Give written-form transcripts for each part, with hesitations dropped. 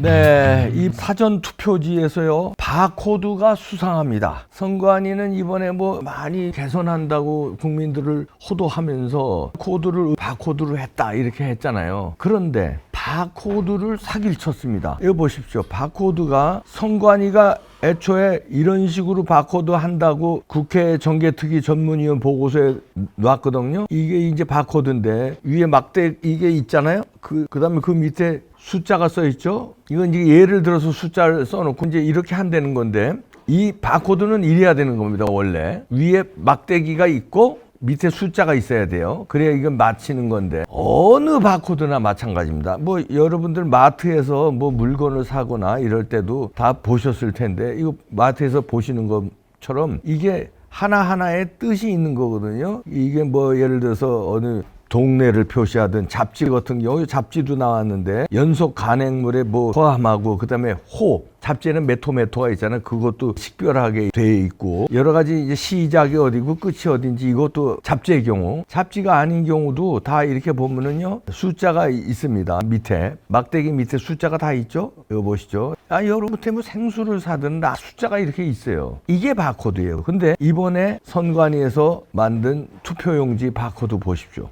네, 이 사전 투표지에서요 바코드가 수상합니다. 선관위는 이번에 뭐 많이 개선한다고 국민들을 호도하면서 코드를 바코드로 했다 이렇게 했잖아요. 그런데 바코드를 사기를 쳤습니다. 이거 보십시오. 바코드가 선관위가 애초에 이런 식으로 바코드 한다고 국회 정개특위 전문위원 보고서에 놨거든요. 이게 이제 바코드인데 위에 막대 이게 있잖아요. 그다음에 그 밑에 숫자가 써 있죠. 이건 이제 예를 들어서 숫자를 써놓고 이제 이렇게 한다는 건데 이 바코드는 이래야 되는 겁니다. 원래 위에 막대기가 있고 밑에 숫자가 있어야 돼요. 그래야 이건 맞히는 건데 어느 바코드나 마찬가지입니다. 뭐 여러분들 마트에서 뭐 물건을 사거나 이럴 때도 다 보셨을 텐데 이거 마트에서 보시는 것처럼 이게 하나하나의 뜻이 있는 거거든요. 이게 뭐 예를 들어서 어느 동네를 표시하던 잡지 같은 경우 잡지도 나왔는데 연속 간행물에 뭐 포함하고 그다음에 호 잡지에는 메토가 있잖아요. 그것도 식별하게 돼 있고 여러 가지 이제 시작이 어디고 끝이 어딘지 이것도 잡지의 경우 잡지가 아닌 경우도 다 이렇게 보면은요 숫자가 있습니다. 밑에 막대기 밑에 숫자가 다 있죠. 이거 보시죠. 여러분한테 뭐 생수를 사든 숫자가 이렇게 있어요. 이게 바코드예요. 근데 이번에 선관위에서 만든 투표용지 바코드 보십시오.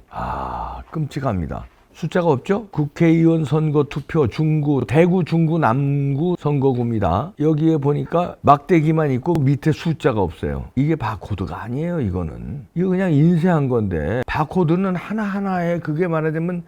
끔찍합니다. 숫자가 없죠? 국회의원 선거 투표 중구, 대구, 중구, 남구 선거구입니다. 여기에 보니까 막대기만 있고 밑에 숫자가 없어요. 이게 바코드가 아니에요, 이거는. 이거 그냥 인쇄한 건데, 바코드는 하나하나에 그게 말하자면,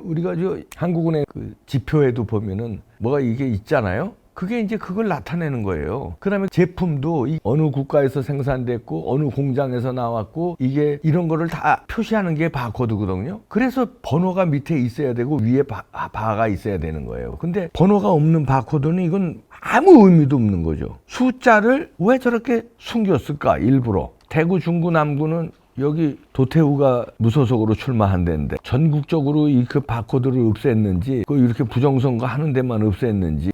우리가 한국은행 그 지표에도 보면은 뭐가 이게 있잖아요? 그게 이제 그걸 나타내는 거예요. 그 다음에 제품도 어느 국가에서 생산됐고 어느 공장에서 나왔고 이게 이런 거를 다 표시하는 게 바코드거든요. 그래서 번호가 밑에 있어야 되고 위에 바가 있어야 되는 거예요. 근데 번호가 없는 바코드는 이건 아무 의미도 없는 거죠. 숫자를 왜 저렇게 숨겼을까 일부러. 대구, 중구, 남구는 여기 도태우가 무소속으로 출마한다는데 전국적으로 이 그 바코드를 없앴는지 그 이렇게 부정선거 하는 데만 없앴는지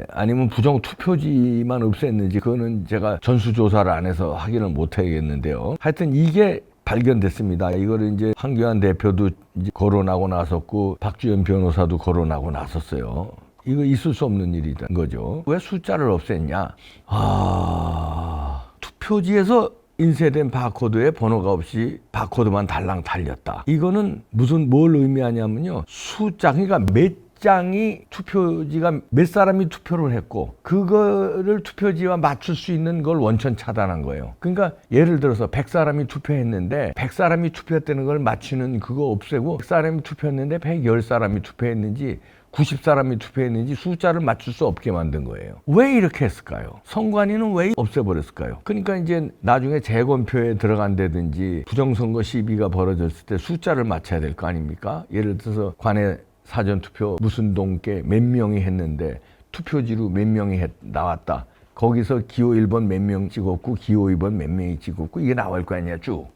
아니면 부정 투표지만 없앴는지 그거는 제가 전수조사를 안 해서 확인을 못 하겠는데요. 하여튼 이게 발견됐습니다. 이거를 이제 황교안 대표도 이제 거론하고 나섰고 박주현 변호사도 거론하고 나섰어요. 이거 있을 수 없는 일이라는 거죠. 왜 숫자를 없앴냐? 투표지에서 인쇄된 바코드에 번호가 없이 바코드만 달랑 달렸다. 이거는 뭘 의미하냐면요. 그러니까 몇 장이 투표지가 몇 사람이 투표를 했고 그거를 투표지와 맞출 수 있는 걸 원천 차단한 거예요. 그러니까 예를 들어서 100사람이 투표했는데 100사람이 투표했다는 걸 맞추는 그거 없애고 100사람이 투표했는데 110사람이 투표했는지 90사람이 투표했는지 숫자를 맞출 수 없게 만든 거예요. 왜 이렇게 했을까요? 선관위는 왜 없애버렸을까요? 그러니까 이제 나중에 재검표에 들어간다든지 부정선거 시비가 벌어졌을 때 숫자를 맞춰야 될 거 아닙니까? 예를 들어서 관내 사전투표 무슨 동께 몇 명이 했는데 투표지로 몇 명이 나왔다. 거기서 기호 1번 몇 명 찍었고 기호 2번 몇 명이 찍었고 이게 나올 거 아니야 쭉.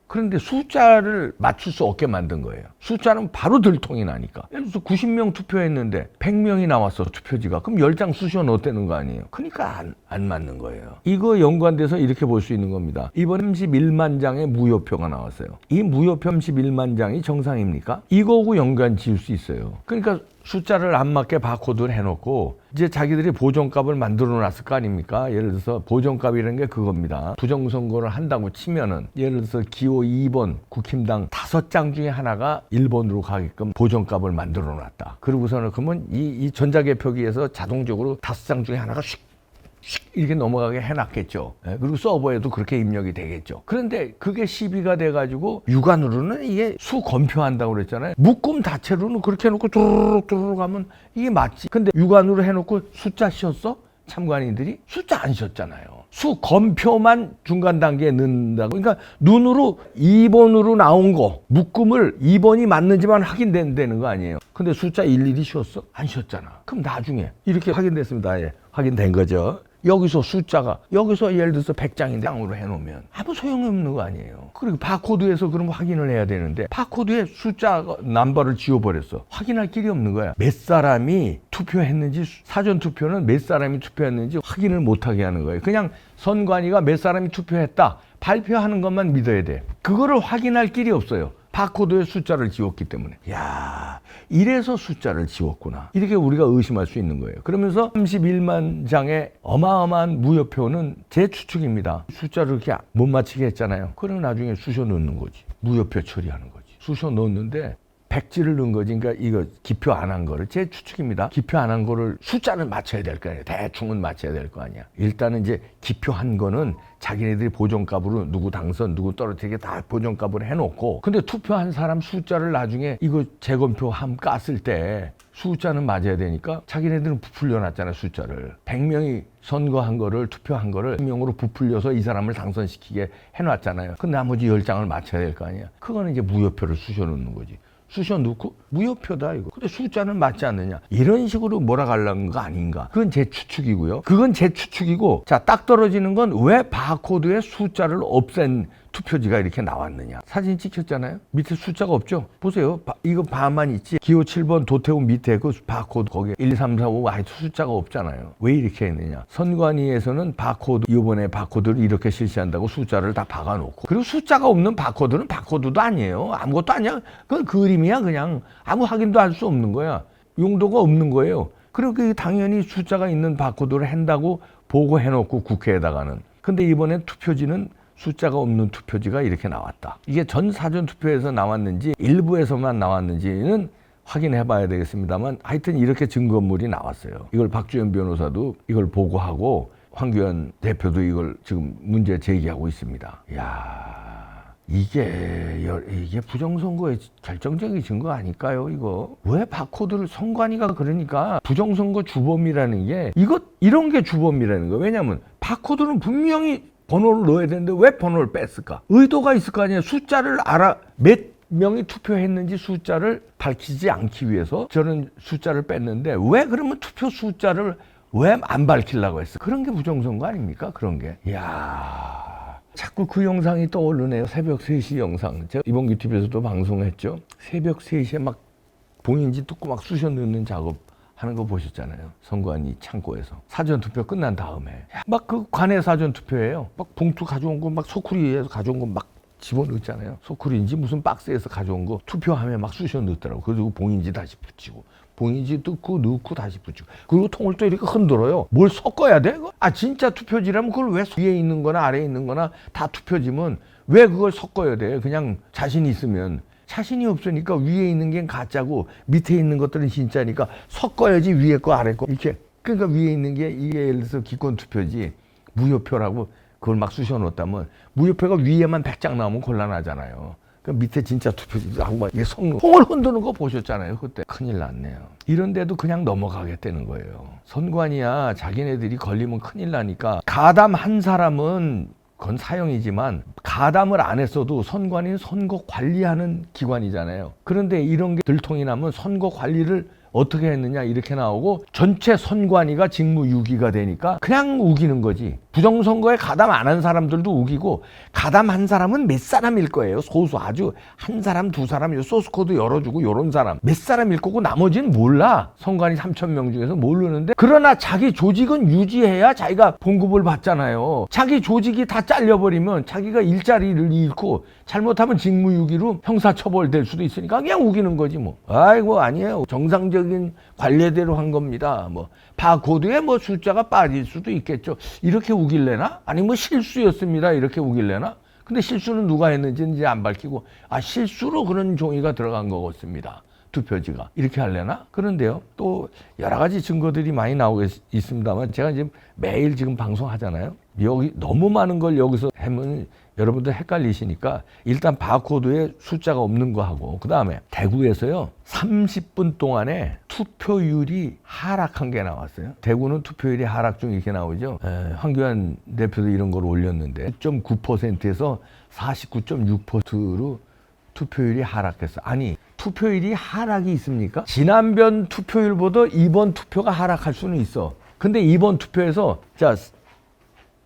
그런데 숫자를 맞출 수 없게 만든 거예요. 숫자는 바로 들통이 나니까. 예를 들어서 90명 투표했는데 100명이 나왔어 투표지가. 그럼 10장 쑤셔 넣었다는 거 아니에요. 그러니까 안 맞는 거예요. 이거 연관돼서 이렇게 볼 수 있는 겁니다. 이번 31만 장의 무효표가 나왔어요. 이 무효표 31만 장이 정상입니까? 이거하고 연관 지을 수 있어요. 그러니까 숫자를 안 맞게 바코드를 해놓고 이제 자기들이 보정값을 만들어 놨을 거 아닙니까? 예를 들어서 보정값이라는 게 그겁니다. 부정선거를 한다고 치면은 예를 들어서 기호 2번 국힘당 5장 중에 하나가 1번으로 가게끔 보정값을 만들어 놨다. 그러고서는 그러면 이 전자개표기에서 자동적으로 5장 중에 하나가 슉 이렇게 넘어가게 해놨겠죠. 그리고 서버에도 그렇게 입력이 되겠죠. 그런데 그게 시비가 돼가지고 육안으로는 이게 수검표한다고 그랬잖아요. 묶음 자체로는 그렇게 해놓고 뚜루룩 하면 이게 맞지. 근데 육안으로 해놓고 숫자 씌웠어? 참관인들이 숫자 안 씌웠잖아요. 수검표만 중간 단계에 넣는다고. 그러니까 눈으로 2번으로 나온 거 묶음을 2번이 맞는지만 확인된다는 거 아니에요. 근데 숫자 일일이 씌웠어? 안 씌웠잖아. 그럼 나중에 이렇게 확인됐습니다. 확인된 거죠. 여기서 숫자가 여기서 예를 들어서 100장인데 장으로 해놓으면 아무 소용이 없는 거 아니에요. 그리고 바코드에서 그럼 확인을 해야 되는데 바코드에 숫자 넘버를 지워버렸어. 확인할 길이 없는 거야. 몇 사람이 투표했는지 사전 투표는 몇 사람이 투표했는지 확인을 못하게 하는 거예요. 그냥 선관위가 몇 사람이 투표했다 발표하는 것만 믿어야 돼. 그거를 확인할 길이 없어요. 바코드에 숫자를 지웠기 때문에. 야, 이래서 숫자를 지웠구나. 이렇게 우리가 의심할 수 있는 거예요. 그러면서 31만 장의 어마어마한 무효표는 제 추측입니다. 숫자를 이렇게 못 맞히게 했잖아요. 그럼 나중에 쑤셔 넣는 거지. 무효표 처리하는 거지. 쑤셔 넣었는데 백지를 넣은 거지. 그러니까 이거 기표 안 한 거를, 제 추측입니다. 기표 안 한 거를 숫자를 맞춰야 될 거 아니야. 대충은 맞춰야 될 거 아니야. 일단은 이제 기표한 거는 자기네들이 보정값으로 누구 당선, 누구 떨어지게 다 보정값으로 해놓고, 근데 투표한 사람 숫자를 나중에 이거 재검표 함 깠을 때 숫자는 맞아야 되니까 자기네들은 부풀려놨잖아, 숫자를. 100명이 선거한 거를, 투표한 거를 100명으로 부풀려서 이 사람을 당선시키게 해놨잖아요. 그 나머지 10장을 맞춰야 될 거 아니야. 그거는 이제 무효표를 쑤셔놓는 거지. 쑤셔 넣고 무효표다 이거. 근데 숫자는 맞지 않느냐. 이런 식으로 몰아가려는 거 아닌가. 그건 제 추측이고요. 그건 제 추측이고, 자, 딱 떨어지는 건 왜 바코드에 숫자를 없앤 투표지가 이렇게 나왔느냐. 사진 찍혔잖아요. 밑에 숫자가 없죠. 보세요. 이거 바만 있지. 기호 7번 도태우 밑에 그 바코드 거기에 1, 2, 3, 4, 5 아예 숫자가 없잖아요. 왜 이렇게 했느냐. 선관위에서는 바코드, 이번에 바코드를 이렇게 실시한다고 숫자를 다 박아놓고, 그리고 숫자가 없는 바코드는 바코드도 아니에요. 아무것도 아니야. 그건 그림이야. 그냥 아무 확인도 할 수 없는 거야. 용도가 없는 거예요. 그리고 당연히 숫자가 있는 바코드를 한다고 보고해놓고 국회에다가는. 근데 이번에 투표지는 숫자가 없는 투표지가 이렇게 나왔다. 이게 전 사전 투표에서 나왔는지 일부에서만 나왔는지는 확인해 봐야 되겠습니다만, 하여튼 이렇게 증거물이 나왔어요. 이걸 박주현 변호사도 이걸 보고하고 황교안 대표도 이걸 지금 문제 제기하고 있습니다. 이야, 이게 부정선거의 결정적인 증거 아닐까요, 이거? 왜 바코드를, 선관위가 그러니까 부정선거 주범이라는 게, 이런 게 주범이라는 거예요. 왜냐면 바코드는 분명히 번호를 넣어야 되는데 왜 번호를 뺐을까? 의도가 있을 거 아니에요. 숫자를 몇 명이 투표했는지 숫자를 밝히지 않기 위해서 저는 숫자를 뺐는데, 왜 그러면 투표 숫자를 왜 안 밝히려고 했어? 그런 게 부정선거 아닙니까? 그런 게. 이야, 자꾸 그 영상이 떠오르네요. 새벽 3시 영상. 제가 이번 TV에서도 방송했죠. 새벽 3시에 막 봉인지 뜯고 막 쑤셔 넣는 작업 하는 거 보셨잖아요. 선관위 창고에서. 사전투표 끝난 다음에. 막 그 관내 사전투표예요. 막 봉투 가져온 거, 막 소쿠리에서 가져온 거 막 집어넣었잖아요. 소쿠리인지 무슨 박스에서 가져온 거 투표함에 막 쑤셔 넣더라고. 그리고 봉인지 다시 붙이고. 봉인지 뜯고 넣고 다시 붙이고. 그리고 통을 또 이렇게 흔들어요. 뭘 섞어야 돼? 아, 진짜 투표지라면 그걸 왜 위에 있는 거나 아래에 있는 거나 다 투표지면 왜 그걸 섞어야 돼? 그냥 자신 있으면. 자신이 없으니까 위에 있는 게 가짜고 밑에 있는 것들은 진짜니까 섞어야지, 위에 거 아래 거 이렇게. 그러니까 위에 있는 게, 이게 예를 들어서 기권 투표지 무효표라고 그걸 막 쑤셔 놓았다면, 무효표가 위에만 100장 나오면 곤란하잖아요. 그 밑에 진짜 투표지 하고 막 이게 통을 흔드는 거 보셨잖아요. 그때 큰일 났네요. 이런데도 그냥 넘어가겠다는 거예요. 선관위야 자기네들이 걸리면 큰일 나니까. 가담 한 사람은 그건 사형이지만 가담을 안 했어도 선관위는 선거 관리하는 기관이잖아요. 그런데 이런 게 들통이 나면 선거 관리를 어떻게 했느냐 이렇게 나오고, 전체 선관위가 직무유기가 되니까 그냥 우기는 거지. 부정선거에 가담 안 한 사람들도 우기고, 가담한 사람은 몇 사람일 거예요. 소수, 아주 한 사람, 두 사람, 소스코드 열어주고 요런 사람 몇 사람일 거고, 나머지는 몰라. 선관위 3,000명 중에서 모르는데, 그러나 자기 조직은 유지해야 자기가 봉급을 받잖아요. 자기 조직이 다 잘려버리면 자기가 일자리를 잃고 잘못하면 직무유기로 형사처벌될 수도 있으니까 그냥 우기는 거지 뭐. 아이고, 아니에요. 정상적인 관례대로 한 겁니다. 뭐 바코드에 뭐 숫자가 빠질 수도 있겠죠. 이렇게 우길래나? 아니 뭐 실수였습니다. 이렇게 우길래나? 근데 실수는 누가 했는지는 이제 안 밝히고, 아, 실수로 그런 종이가 들어간 거 같습니다. 투표지가. 이렇게 할래나? 그런데요, 또 여러 가지 증거들이 많이 나오고 있습니다만, 제가 지금 매일 지금 방송하잖아요. 여기 너무 많은 걸 여기서 하면 여러분들 헷갈리시니까 일단 바코드에 숫자가 없는 거 하고, 그 다음에 대구에서요 30분 동안에 투표율이 하락한 게 나왔어요. 대구는 투표율이 하락 중 이렇게 나오죠. 황교안 대표도 이런 걸 올렸는데 9.9%에서 49.6%로 투표율이 하락했어. 아니, 투표율이 하락이 있습니까? 지난번 투표율보다 이번 투표가 하락할 수는 있어. 근데 이번 투표에서, 자,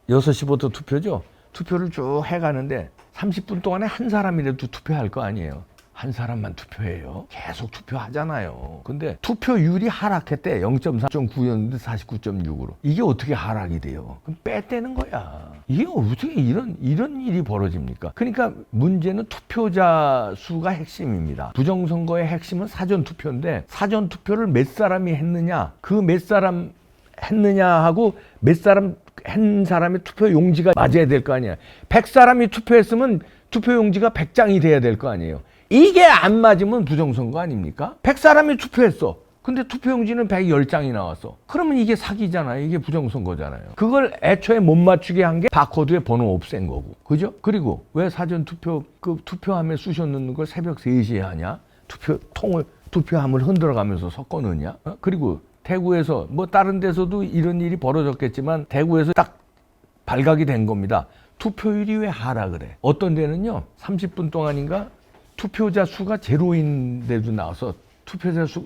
6시부터 투표죠. 투표를 쭉 해가는데 30분 동안에 한 사람이라도 투표할 거 아니에요. 한 사람만 투표해요. 계속 투표하잖아요. 근데 투표율이 하락했대. 0.4.9였는데 49.6으로. 이게 어떻게 하락이 돼요? 그럼 빼떼는 거야. 이게 어떻게 이런 일이 벌어집니까? 그러니까 문제는 투표자 수가 핵심입니다. 부정선거의 핵심은 사전투표인데 사전투표를 몇 사람이 했느냐, 그 몇 사람 했느냐 하고 몇 사람 한 사람의 투표 용지가 맞아야 될 거 아니야. 100사람이 투표했으면 투표 용지가 100장이 돼야 될 거 아니에요. 이게 안 맞으면 부정선거 아닙니까? 100사람이 투표했어. 근데 투표용지는 110장이 나왔어. 그러면 이게 사기잖아요. 이게 부정선거잖아요. 그걸 애초에 못 맞추게 한 게 바코드에 번호 없앤 거고. 그죠? 그리고 왜 사전투표, 투표함에 쑤셔 넣는 걸 새벽 3시에 하냐? 투표함을 흔들어가면서 섞어 넣냐? 그리고 대구에서 뭐 다른 데서도 이런 일이 벌어졌겠지만 대구에서 딱 발각이 된 겁니다. 투표율이 왜 하락을 해? 어떤 데는요 30분 동안인가 투표자 수가 제로인데도 나와서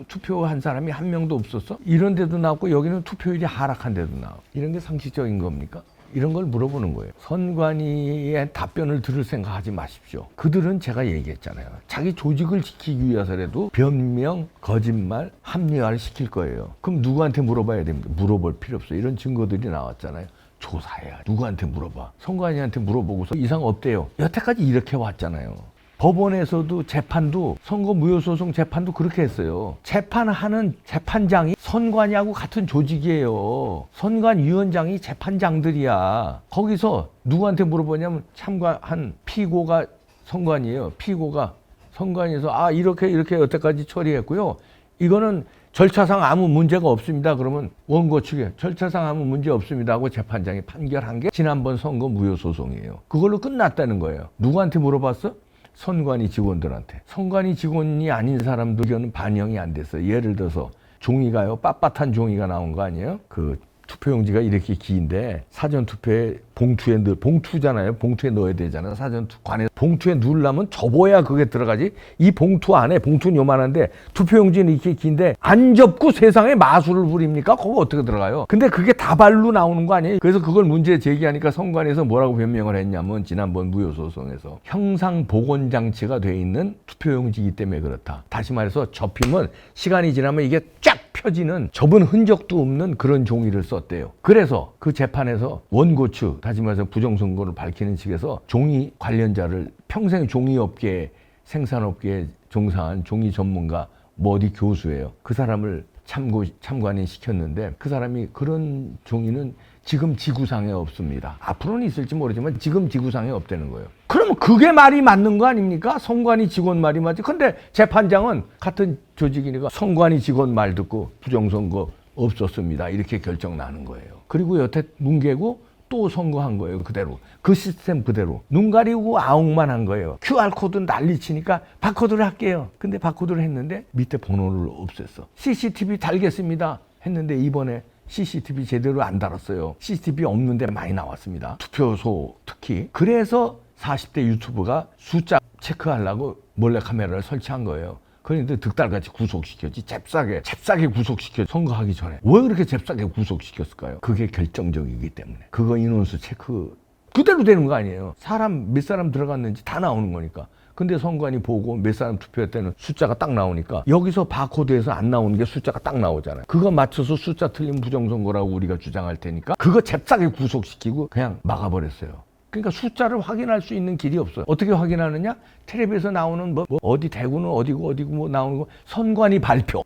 투표한 사람이 한 명도 없었어? 이런 데도 나왔고 여기는 투표율이 하락한 데도 나와. 이런 게 상식적인 겁니까? 이런 걸 물어보는 거예요. 선관위의 답변을 들을 생각하지 마십시오. 그들은 제가 얘기했잖아요. 자기 조직을 지키기 위해서라도 변명, 거짓말, 합리화를 시킬 거예요. 그럼 누구한테 물어봐야 됩니까? 물어볼 필요 없어요. 이런 증거들이 나왔잖아요. 조사해야. 누구한테 물어봐? 선관위한테 물어보고서 이상 없대요. 여태까지 이렇게 왔잖아요. 법원에서도 재판도 선거 무효소송 재판도 그렇게 했어요. 재판하는 재판장이 선관위하고 같은 조직이에요. 선관위원장이 재판장들이야. 거기서 누구한테 물어보냐면 참가한 피고가 선관위예요. 피고가 선관위에서 이렇게 여태까지 처리했고요. 이거는 절차상 아무 문제가 없습니다. 그러면 원고 측에 절차상 아무 문제 없습니다 하고 재판장이 판결한 게 지난번 선거 무효소송이에요. 그걸로 끝났다는 거예요. 누구한테 물어봤어? 선관위 직원들한테. 선관위 직원이 아닌 사람들 의견은 반영이 안 됐어요. 예를 들어서 종이가요, 빳빳한 종이가 나온 거 아니에요? 그 투표용지가 이렇게 긴데 사전투표에 봉투잖아요. 봉투에 넣어야 되잖아요. 사전관에 봉투에 넣으려면 접어야 그게 들어가지. 이 봉투 안에, 봉투는 요만한데 투표용지는 이렇게 긴데 안 접고 세상에 마술을 부립니까? 그거 어떻게 들어가요? 근데 그게 다발로 나오는 거 아니에요? 그래서 그걸 문제 제기하니까 선관위에서 뭐라고 변명을 했냐면 지난번 무효소송에서 형상복원장치가 돼 있는 투표용지이기 때문에 그렇다. 다시 말해서 접히면 시간이 지나면 이게 쫙 펴지는 접은 흔적도 없는 그런 종이를 썼대요. 그래서 그 재판에서 원고 측, 다시 말해서 부정선거를 밝히는 측에서 종이 관련자를 평생 종이업계, 생산업계에 종사한 종이 전문가 뭐 어디 교수예요. 그 사람을 참관인 시켰는데 그 사람이 그런 종이는 지금 지구상에 없습니다. 앞으로는 있을지 모르지만 지금 지구상에 없다는 거예요. 그러면 그게 말이 맞는 거 아닙니까? 선관위 직원 말이 맞지. 근데 재판장은 같은 조직이니까 선관위 직원 말 듣고 부정선거 없었습니다. 이렇게 결정 나는 거예요. 그리고 여태 뭉개고 또 선거한 거예요. 그대로. 그 시스템 그대로. 눈 가리고 아웅만 한 거예요. QR코드 난리치니까 바코드를 할게요. 근데 바코드를 했는데 밑에 번호를 없앴어. CCTV 달겠습니다. 했는데 이번에 CCTV 제대로 안 달았어요. CCTV 없는데 많이 나왔습니다. 투표소 특히. 그래서 40대 유튜브가 숫자 체크하려고 몰래카메라를 설치한 거예요. 그런데 득달같이 구속시켰지. 잽싸게 구속시켜. 선거하기 전에. 왜 그렇게 잽싸게 구속시켰을까요? 그게 결정적이기 때문에. 그거 인원수 체크 그대로 되는 거 아니에요. 몇 사람 들어갔는지 다 나오는 거니까. 근데 선관위 보고 몇 사람 투표했다는 숫자가 딱 나오니까 여기서 바코드에서 안 나오는 게 숫자가 딱 나오잖아요. 그거 맞춰서 숫자 틀린 부정선거라고 우리가 주장할 테니까 그거 잽싸게 구속시키고 그냥 막아버렸어요. 그러니까 숫자를 확인할 수 있는 길이 없어요. 어떻게 확인하느냐? 텔레비에서 나오는 어디 대구는 어디고 뭐 나오는 거 선관위 발표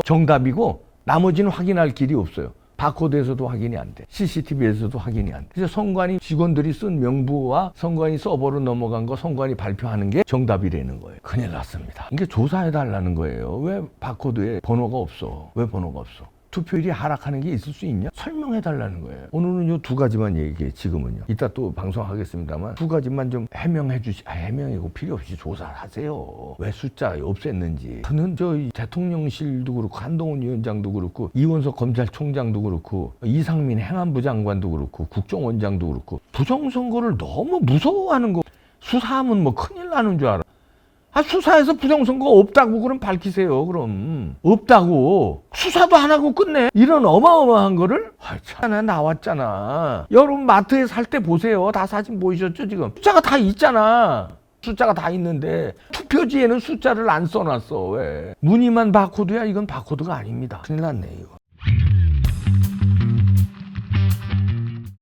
정답이고 나머지는 확인할 길이 없어요. 바코드에서도 확인이 안 돼. CCTV에서도 확인이 안 돼. 그래서 선관위 직원들이 쓴 명부와 선관위 서버로 넘어간 거 선관위 발표하는 게 정답이라는 거예요. 큰일 났습니다. 이게 조사해달라는 거예요. 왜 바코드에 번호가 없어? 왜 번호가 없어? 투표율이 하락하는 게 있을 수 있냐? 설명해달라는 거예요. 오늘은 요 2가지만 얘기해, 지금은요. 이따 또 방송하겠습니다만 2가지만 좀 해명해 주시, 해명이고 필요 없이 조사를 하세요. 왜 숫자 없앴는지. 저는 대통령실도 그렇고, 한동훈 위원장도 그렇고, 이원석 검찰총장도 그렇고, 이상민 행안부 장관도 그렇고, 국정원장도 그렇고, 부정선거를 너무 무서워하는 거. 수사하면 뭐 큰일 나는 줄 알아. 수사에서 부정선거 없다고 그럼 밝히세요. 그럼 없다고 수사도 안 하고 끝내. 이런 어마어마한 거를 참 나왔잖아. 여러분 마트에 살 때 보세요. 다 사진 보이셨죠 지금? 숫자가 다 있잖아. 숫자가 다 있는데 투표지에는 숫자를 안 써놨어. 왜? 무늬만 바코드야? 이건 바코드가 아닙니다. 큰일 났네 이거.